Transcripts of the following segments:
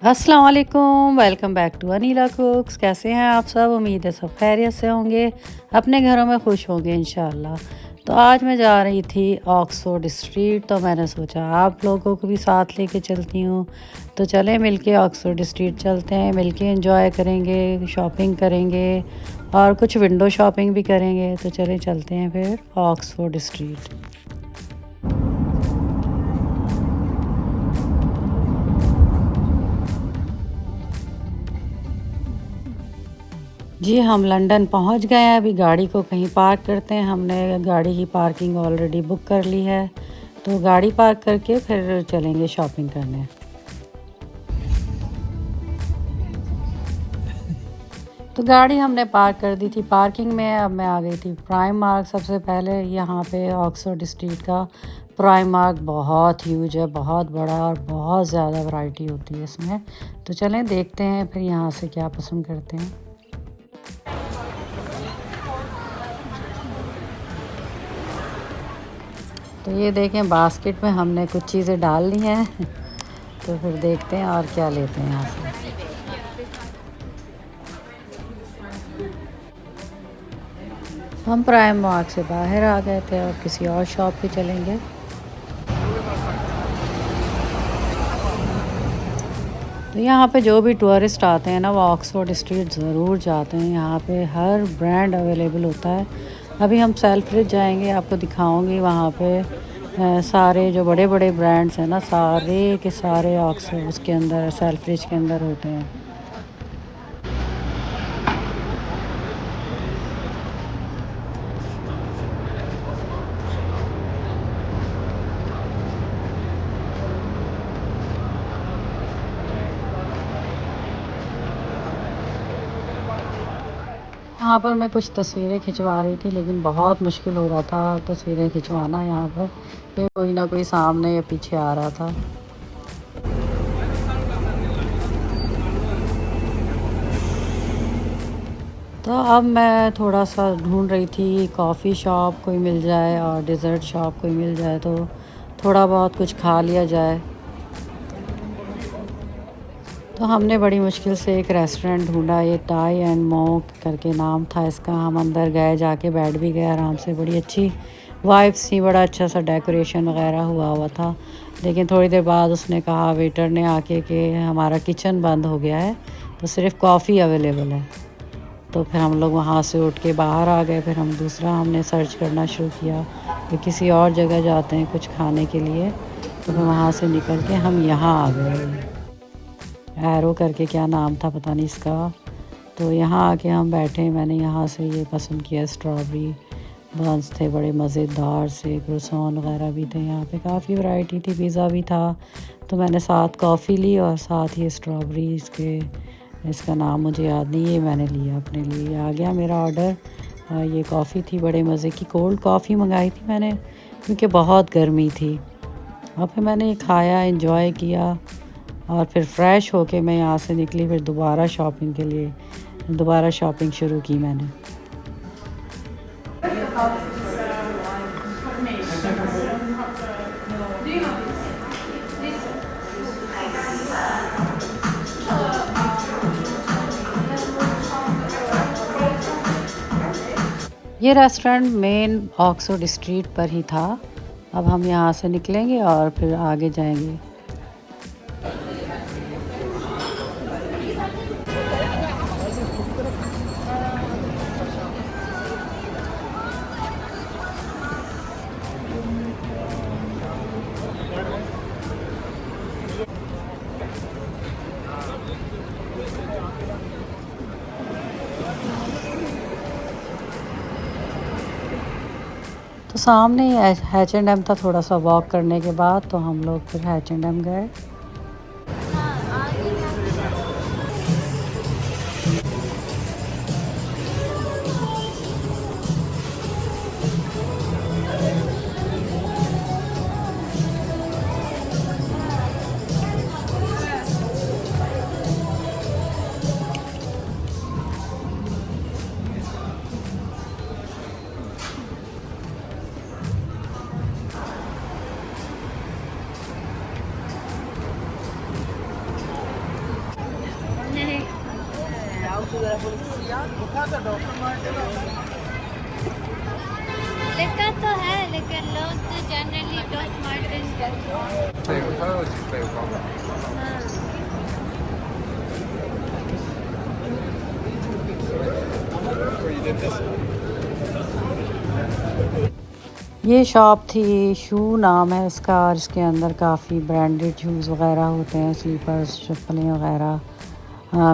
अस्सलाम वालेकुम, welcome back to Anila Cooks. कैसे हैं आप सब? उम्मीद है सब खैरियत से होंगे, अपने घरों में खुश होंगे इंशाल्लाह। तो आज मैं जा रही थी ऑक्सफोर्ड स्ट्रीट, तो मैंने सोचा आप लोगों को भी साथ लेके चलती हूँ। तो चलें मिलके ऑक्सफोर्ड स्ट्रीट चलते हैं, मिलके एंजॉय करेंगे, शॉपिंग करेंगे और कुछ विंडो शॉपिंग भी करेंगे। तो चलें चलते हैं फिर ऑक्सफोर्ड स्ट्रीट। जी, हम लंदन पहुंच गए हैं। अभी गाड़ी को कहीं पार्क करते हैं। हमने गाड़ी की पार्किंग ऑलरेडी बुक कर ली है, तो गाड़ी पार्क करके फिर चलेंगे शॉपिंग करने। तो गाड़ी हमने पार्क कर दी थी पार्किंग में। अब मैं आ गई थी प्राइम मार्क। सबसे पहले यहाँ पे ऑक्सफोर्ड स्ट्रीट का प्राइम मार्क बहुत ह्यूज है, बहुत बड़ा और बहुत ज़्यादा वैरायटी होती है इसमें। तो चलें देखते हैं फिर यहाँ से क्या पसंद करते हैं। तो ये देखें, बास्केट में हमने कुछ चीज़ें डाल ली हैं। तो फिर देखते हैं और क्या लेते हैं यहाँ से। हम प्राइम मार्ट से बाहर आ गए थे और किसी और शॉप पे चलेंगे। तो यहाँ पे जो भी टूरिस्ट आते हैं ना, वो ऑक्सफोर्ड स्ट्रीट ज़रूर जाते हैं। यहाँ पे हर ब्रांड अवेलेबल होता है। अभी हम सेल्फ्रिज जाएंगे, आपको दिखाऊंगी वहाँ पे सारे जो बड़े बड़े ब्रांड्स हैं ना, सारे के सारे ऑक्सफोर्ड उसके अंदर सेल्फ्रिज के अंदर होते हैं। यहाँ पर मैं कुछ तस्वीरें खिंचवा रही थी, लेकिन बहुत मुश्किल हो रहा था तस्वीरें खिंचवाना यहाँ पर, कि कोई ना कोई सामने या पीछे आ रहा था। तो अब मैं थोड़ा सा ढूंढ रही थी कॉफ़ी शॉप कोई मिल जाए और डिज़र्ट शॉप कोई मिल जाए, तो थोड़ा बहुत कुछ खा लिया जाए। तो हमने बड़ी मुश्किल से एक रेस्टोरेंट ढूंढा, ये टाई एंड मो करके नाम था इसका। हम अंदर गए, जाके बैठ भी गए आराम से। बड़ी अच्छी वाइब्स थी, बड़ा अच्छा सा डेकोरेशन वगैरह हुआ हुआ था। लेकिन थोड़ी देर बाद उसने कहा, वेटर ने आके, कि हमारा किचन बंद हो गया है, तो सिर्फ़ कॉफ़ी अवेलेबल है। तो फिर हम लोग वहाँ से उठ के बाहर आ गए। फिर हम दूसरा हमने सर्च करना शुरू किया कि किसी और जगह जाते हैं कुछ खाने के लिए। तो फिर वहाँ से निकल के हम यहाँ आ गए। एरो करके क्या नाम था पता नहीं इसका। तो यहाँ आके हम बैठे। मैंने यहाँ से ये पसंद किया, स्ट्रॉबेरी बंस थे बड़े मज़ेदार से, क्रोसान वगैरह भी थे। यहाँ पे काफ़ी वैरायटी थी, पिज़्ज़ा भी था। तो मैंने साथ कॉफ़ी ली और साथ ये स्ट्रॉबेरी, इसका नाम मुझे याद नहीं, ये मैंने लिया अपने लिए। आ गया मेरा ऑर्डर। ये कॉफ़ी थी बड़े मज़े की, कोल्ड कॉफ़ी मंगाई थी मैंने, क्योंकि बहुत गर्मी थी। और फिर मैंने ये खाया, एंजॉय किया और फिर फ्रेश होके मैं यहाँ से निकली। फिर दोबारा शॉपिंग के लिए दोबारा शॉपिंग शुरू की मैंने। ये रेस्टोरेंट मेन ऑक्सफोर्ड स्ट्रीट पर ही था। अब हम यहाँ से निकलेंगे और फिर आगे जाएंगे। तो सामने H&M था, थोड़ा सा वॉक करने के बाद तो हम लोग फिर H&M गए। लिखा तो है लेकिन लोग तो जनरली डॉट मार्टिन करते ये शॉप थी, शू नाम है इसका, और इसके अंदर काफ़ी ब्रांडेड शूज़ वगैरह होते हैं, स्लीपर्स, चप्पलें वगैरह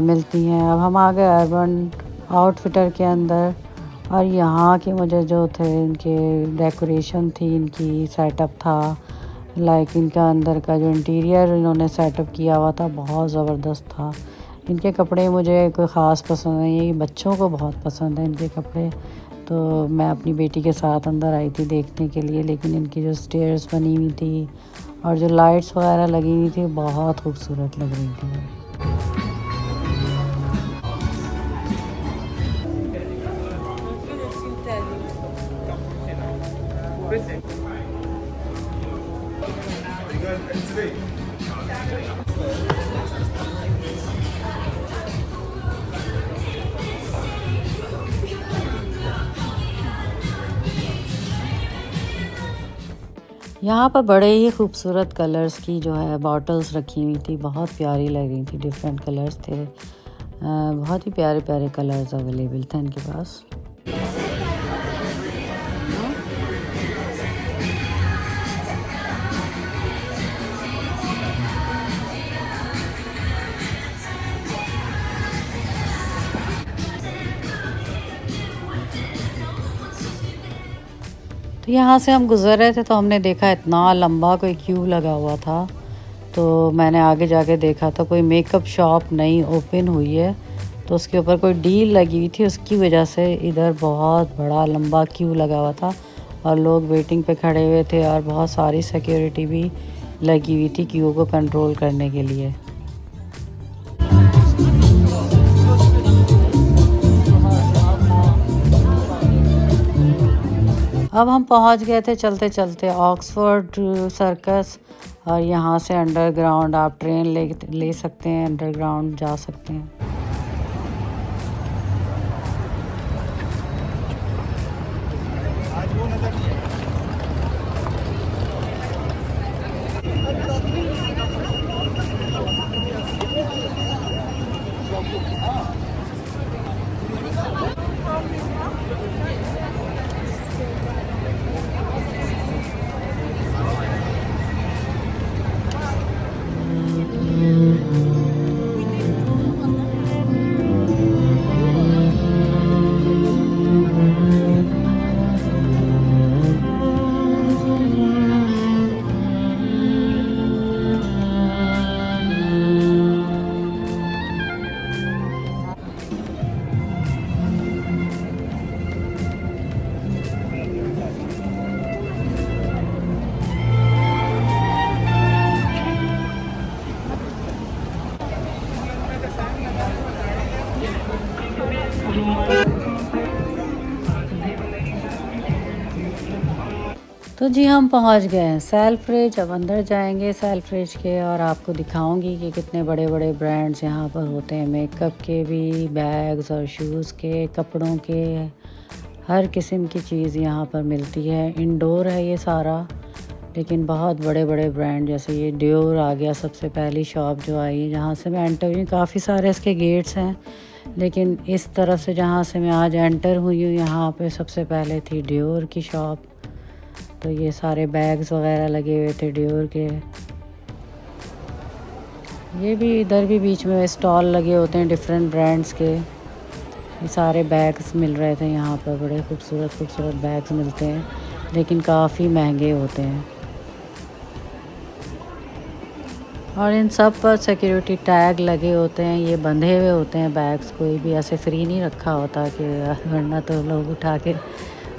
मिलती हैं। अब हम आ गए अर्बन आउटफिटर के अंदर, और यहाँ के मुझे जो थे इनके डेकोरेशन थी, इनकी सेटअप था, लाइक इनका अंदर का जो इंटीरियर इन्होंने सेटअप किया हुआ था बहुत ज़बरदस्त था। इनके कपड़े मुझे कोई ख़ास पसंद नहीं है, ये बच्चों को बहुत पसंद है इनके कपड़े। तो मैं अपनी बेटी के साथ अंदर आई थी देखने के लिए, लेकिन इनकी जो स्टेयर्स बनी हुई थी और जो लाइट्स वगैरह लगी हुई थी बहुत खूबसूरत लग रही थी। यहाँ पर बड़े ही खूबसूरत कलर्स की जो है बॉटल्स रखी हुई थी, बहुत प्यारी लग रही थी, डिफरेंट कलर्स थे, बहुत ही प्यारे प्यारे कलर्स अवेलेबल थे इनके पास। तो यहाँ से हम गुज़र रहे थे तो हमने देखा इतना लंबा कोई क्यू लगा हुआ था, तो मैंने आगे जाके देखा तो कोई मेकअप शॉप नई ओपन हुई है, तो उसके ऊपर कोई डील लगी हुई थी, उसकी वजह से इधर बहुत बड़ा लंबा क्यू लगा हुआ था और लोग वेटिंग पे खड़े हुए थे, और बहुत सारी सिक्योरिटी भी लगी हुई थी क्यू को कंट्रोल करने के लिए। अब हम पहुंच गए थे चलते चलते ऑक्सफोर्ड सर्कस, और यहाँ से अंडरग्राउंड आप ट्रेन ले सकते हैं, अंडरग्राउंड जा सकते हैं। तो जी हम पहुंच गए हैं सेल्फ्रिज। अब अंदर जाएंगे सेल्फ्रिज के और आपको दिखाऊंगी कि कितने बड़े बड़े ब्रांड्स यहाँ पर होते हैं, मेकअप के भी, बैग्स और शूज़ के, कपड़ों के, हर किस्म की चीज़ यहाँ पर मिलती है। इंडोर है ये सारा, लेकिन बहुत बड़े बड़े ब्रांड, जैसे ये डियोर आ गया सबसे पहली शॉप जो आई है जहाँ से मैं एंटर हुई। काफ़ी सारे इसके गेट्स हैं, लेकिन इस तरफ से जहाँ से मैं आज एंटर हुई हूँ यहाँ पे सबसे पहले थी डियोर की शॉप। तो ये सारे बैग्स वगैरह लगे हुए थे डियोर के। ये भी इधर भी बीच में स्टॉल लगे होते हैं डिफरेंट ब्रांड्स के। ये सारे बैग्स मिल रहे थे यहाँ पर, बड़े खूबसूरत खूबसूरत बैग्स मिलते हैं, लेकिन काफ़ी महंगे होते हैं। और इन सब पर सिक्योरिटी टैग लगे होते हैं, ये बंधे हुए होते हैं बैग्स, कोई भी ऐसे फ्री नहीं रखा होता कि वरना तो लोग उठा के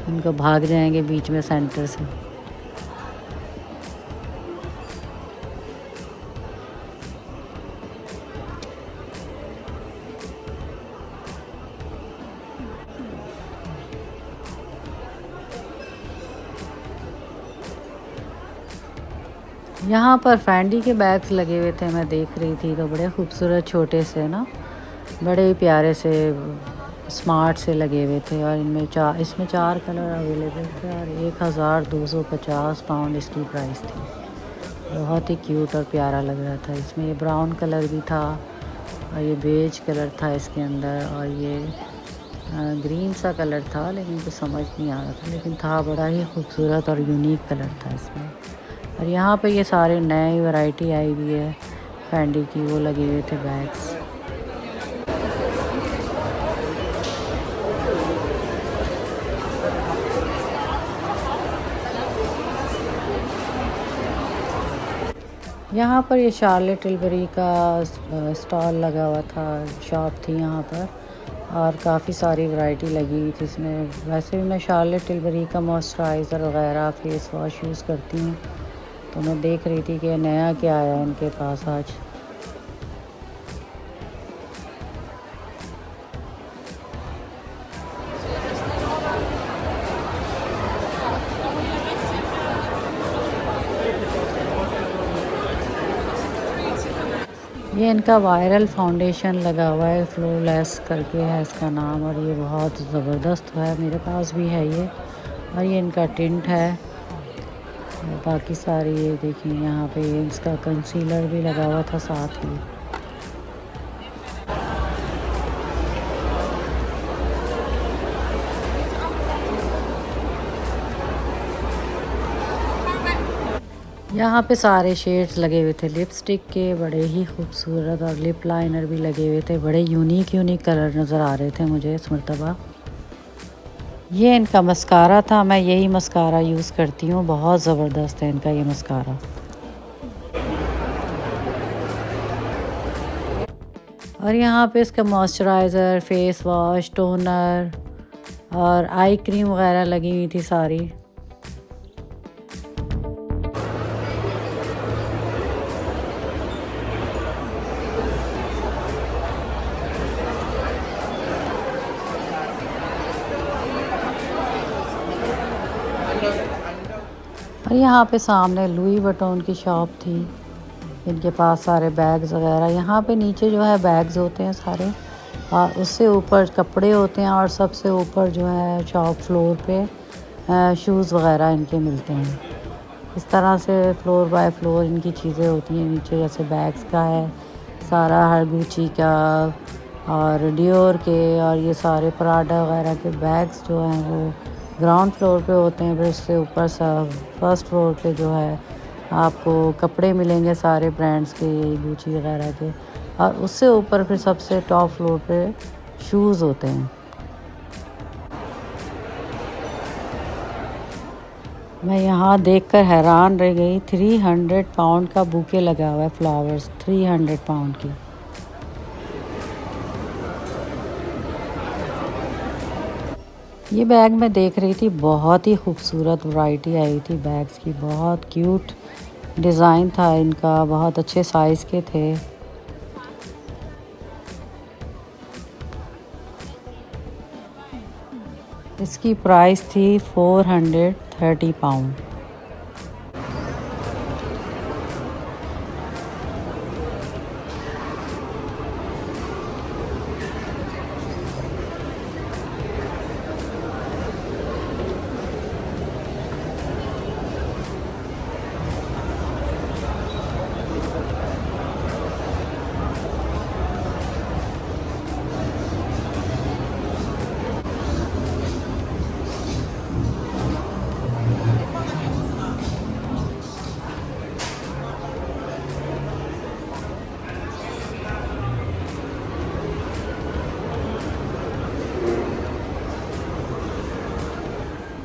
उनको भाग जाएंगे बीच में सेंटर से। यहाँ पर फैंडी के बैग्स लगे हुए थे, मैं देख रही थी, तो बड़े खूबसूरत छोटे से ना, बड़े ही प्यारे से स्मार्ट से लगे हुए थे और इसमें 4 कलर अवेलेबल थे और 1250 पाउंड इसकी प्राइस थी। बहुत ही क्यूट और प्यारा लग रहा था। इसमें ये ब्राउन कलर भी था और ये बेज कलर था इसके अंदर, और ये ग्रीन सा कलर था लेकिन कुछ समझ नहीं आ रहा था, लेकिन था बड़ा ही खूबसूरत और यूनिक कलर था इसमें। और यहाँ पे ये सारे नए वैरायटी आई हुई है फैंडी की, वो लगे हुए थे बैग्स। यहाँ पर ये शार्लेट टिलबरी का स्टॉल लगा हुआ था, शॉप थी यहाँ पर, और काफ़ी सारी वैरायटी लगी हुई थी इसमें। वैसे भी मैं शार्लेट टिलबरी का मॉइस्चराइज़र वगैरह फेस वॉश यूज़ करती हूँ, तो मैं देख रही थी कि नया क्या आया इनके पास आज। ये इनका वायरल फाउंडेशन लगा हुआ है, फ्लोलेस करके है इसका नाम, और ये बहुत ज़बरदस्त है, मेरे पास भी है ये। और ये इनका टिंट है, और बाकी सारी ये देखिए यहाँ पे इसका कंसीलर भी लगा हुआ था साथ ही। यहाँ पे सारे शेड्स लगे हुए थे लिपस्टिक के, बड़े ही खूबसूरत, और लिप लाइनर भी लगे हुए थे। बड़े यूनिक कलर नज़र आ रहे थे मुझे इस मरतबा। ये इनका मस्कारा था, मैं यही मस्कारा यूज़ करती हूँ, बहुत ज़बरदस्त है इनका ये मस्कारा। और यहाँ पे इसका मॉइस्चराइज़र, फेस वॉश, टोनर और आई क्रीम वगैरह लगी हुई थी सारी। और यहाँ पे सामने लुई वुइटन की शॉप थी, इनके पास सारे बैग्स वगैरह। यहाँ पे नीचे जो है बैग्स होते हैं सारे, और उससे ऊपर कपड़े होते हैं, और सबसे ऊपर जो है शॉप फ्लोर पे शूज़ वगैरह इनके मिलते हैं। इस तरह से फ्लोर बाय फ्लोर इनकी चीज़ें होती हैं। नीचे जैसे बैग्स का है सारा, हर गुची का और डियोर के, और ये सारे प्राडा वगैरह के बैग्स जो हैं वो ग्राउंड फ्लोर पे होते हैं। फिर उससे ऊपर फर्स्ट फ्लोर पे जो है आपको कपड़े मिलेंगे सारे ब्रांड्स के, गुची वगैरह के, और उससे ऊपर फिर सबसे टॉप फ्लोर पे शूज़ होते हैं। मैं यहाँ देखकर हैरान रह गई, 300 पाउंड का बुके लगा हुआ है, फ्लावर्स 300 पाउंड की। ये बैग मैं देख रही थी, बहुत ही खूबसूरत वैरायटी आई थी बैग्स की, बहुत क्यूट डिज़ाइन था इनका, बहुत अच्छे साइज़ के थे। इसकी प्राइस थी 430 पाउंड।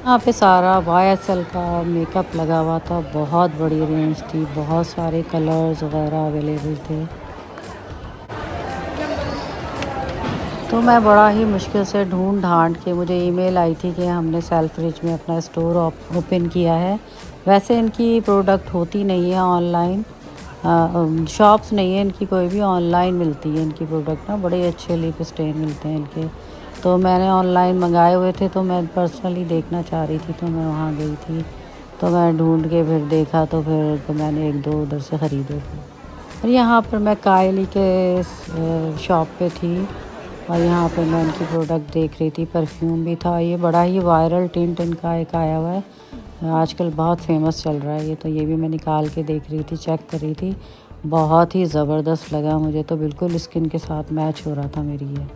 यहाँ पे सारा YSL का मेकअप लगा हुआ था, बहुत बड़ी रेंज थी, बहुत सारे कलर्स वगैरह अवेलेबल थे। तो मैं बड़ा ही मुश्किल से ढूंढ ढांड के, मुझे ईमेल आई थी कि हमने सेल्फ्रिज में अपना स्टोर ओपन किया है। वैसे इनकी प्रोडक्ट होती नहीं है ऑनलाइन, शॉप्स नहीं है इनकी कोई भी, ऑनलाइन मिलती है इनकी प्रोडक्ट ना, बड़े अच्छे लिप स्टेन मिलते हैं इनके। तो मैंने ऑनलाइन मंगाए हुए थे, तो मैं पर्सनली देखना चाह रही थी, तो मैं वहाँ गई थी, तो मैं ढूंढ के फिर देखा, तो फिर मैंने एक दो उधर से ख़रीदे थे। और यहाँ पर मैं कायली के शॉप पे थी और यहाँ पे मैं उनकी प्रोडक्ट देख रही थी। परफ्यूम भी था। ये बड़ा ही वायरल टिंट इनका एक आया हुआ है, आजकल बहुत फेमस चल रहा है ये। तो ये भी मैं निकाल के देख रही थी, चेक कर रही थी। बहुत ही ज़बरदस्त लगा मुझे तो, बिल्कुल स्किन के साथ मैच हो रहा था मेरी ये।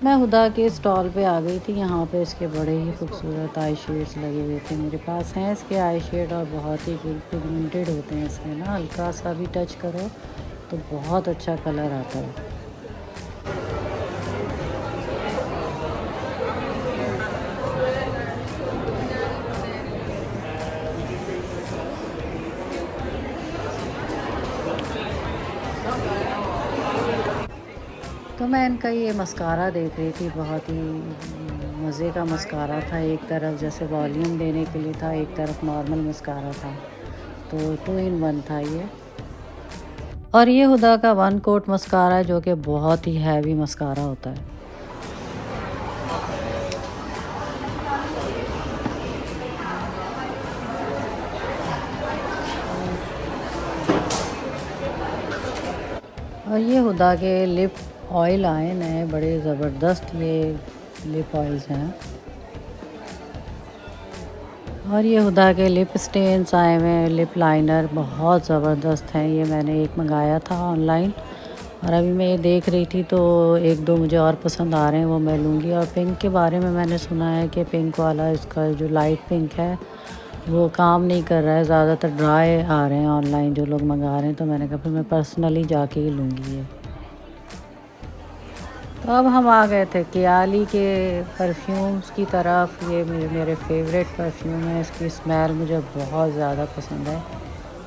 मैं हुदा के स्टॉल पे आ गई थी। यहाँ पे इसके बड़े ही खूबसूरत आई शेड्स लगे हुए थे। मेरे पास हैं इसके आई शेड और बहुत ही पिगमेंटेड होते हैं इसके ना, हल्का सा भी टच करो तो बहुत अच्छा कलर आता है। तो मैं इनका ये मस्कारा देख रही थी, बहुत ही मज़े का मस्कारा था। एक तरफ जैसे वॉल्यूम देने के लिए था, एक तरफ नॉर्मल मस्कारा था, तो 2 in 1 था ये। और ये हुदा का 1 कोट मस्कारा है जो कि बहुत ही हैवी मस्कारा होता है। और ये हुदा के लिप ऑयल आए नए, बड़े ज़बरदस्त ये लिप ऑयल्स हैं। और ये हुदा के लिप स्टेन्स आए हुए हैं, लिप लाइनर बहुत ज़बरदस्त हैं। ये मैंने एक मंगाया था ऑनलाइन और अभी मैं ये देख रही थी तो 1-2 मुझे और पसंद आ रहे हैं, वो मैं लूँगी। और पिंक के बारे में मैंने सुना है कि पिंक वाला, इसका जो लाइट पिंक है वो काम नहीं कर रहा है, ज़्यादातर ड्राई आ रहे हैं ऑनलाइन जो लोग मंगा रहे हैं। तो मैंने कहा फिर मैं पर्सनली जाके ही लूँगी ये। तो अब हम आ गए थे कियाली के परफ्यूम्स की तरफ। ये मेरे फेवरेट परफ्यूम है, इसकी स्मेल मुझे बहुत ज़्यादा पसंद है।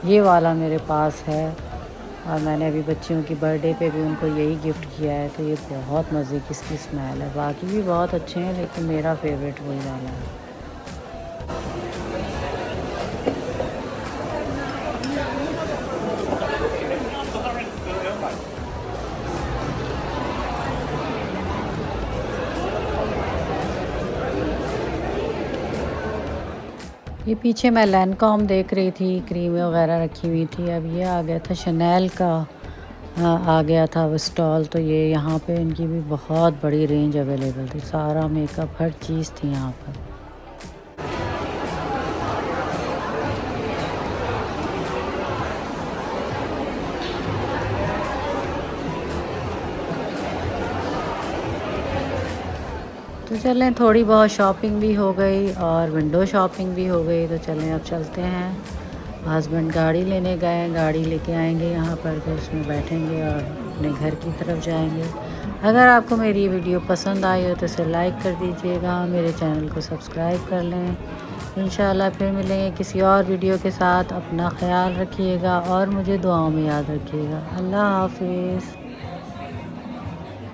ये वाला मेरे पास है और मैंने अभी बच्चियों की बर्थडे पे भी उनको यही गिफ्ट किया है। तो ये बहुत मज़े की इसकी स्मेल है। बाकी भी बहुत अच्छे हैं लेकिन मेरा फेवरेट वही वाला है। ये पीछे मैं लैनकॉम देख रही थी, क्रीमें वगैरह रखी हुई थी। अब ये आ गया था शनेल का आ गया था वो स्टॉल। तो ये यहाँ पे इनकी भी बहुत बड़ी रेंज अवेलेबल थी, सारा मेकअप हर चीज़ थी यहाँ पर। तो चलें, थोड़ी बहुत शॉपिंग भी हो गई और विंडो शॉपिंग भी हो गई। तो चलें अब चलते हैं। हस्बैंड गाड़ी लेने गए, गाड़ी लेके आएंगे यहाँ पर, तो उसमें बैठेंगे और अपने घर की तरफ जाएंगे। अगर आपको मेरी ये वीडियो पसंद आई हो तो इसे लाइक कर दीजिएगा, मेरे चैनल को सब्सक्राइब कर लें। इंशाल्लाह फिर मिलेंगे किसी और वीडियो के साथ। अपना ख्याल रखिएगा और मुझे दुआओं में याद रखिएगा। अल्लाह हाफिज़।